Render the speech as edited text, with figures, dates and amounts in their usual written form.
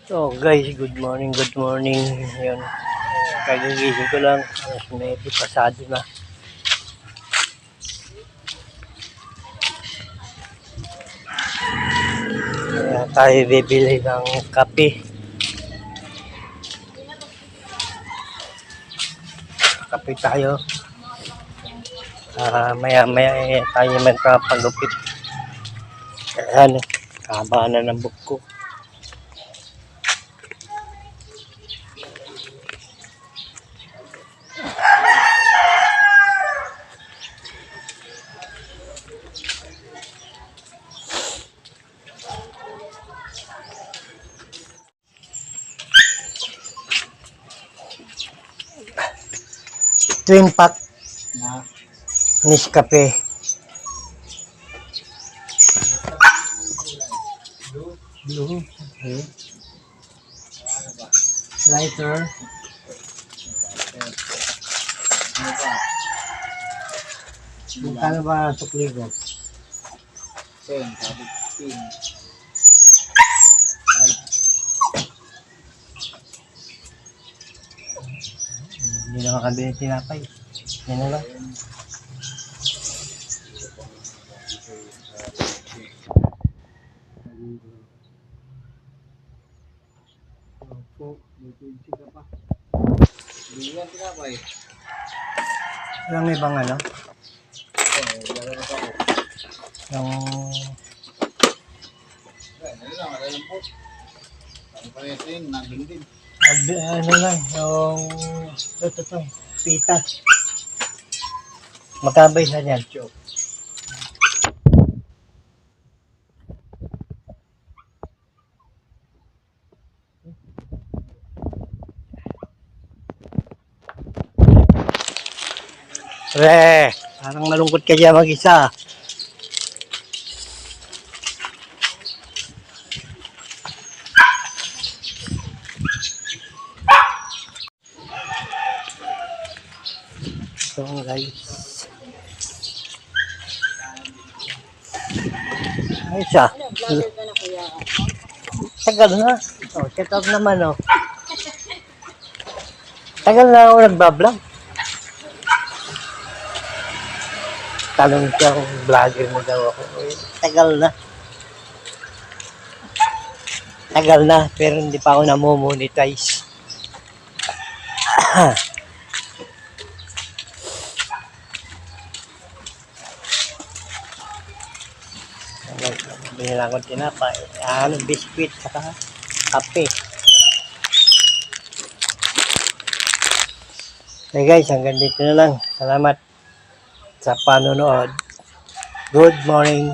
So guys, good morning, good morning. Yun, kagigising ko lang. Alas 9, pasado na. Kaya tayo bibili ng kape. Kape tayo. Maya tayo magpapagupit. Ayan, haba na ng buhok ko. Twin pack na Nescafe. Blue. Okay. Lighter. Magkano ba sukli ko? 10, sabi 15. Hindi na makabili ng tinapay. Yan na lang. Opo, may 20 ka pa. Bilang tinapay. Walang ibang ano? Lalaro ka ko. Yung... Ano lang, alalam po. Ang pareto yun, nandun din. Ano lang, yung... Ito. Pita. Magkabay sa yan. Parang malungkot ka dyan mag-isa. So guys. Ay siya. Vlogger ka na kuya. Tagal na. Oh, shout out naman oh. Tagal na ako nagbablog. Tanong siya kung vlogger mo daw ako. Tagal na. Tagal na, pero hindi pa ako na-monetize. Binila ko tinapay. Biskuit, saka kape. Okay guys, hanggang dito na lang. Salamat sa panonood. Good morning.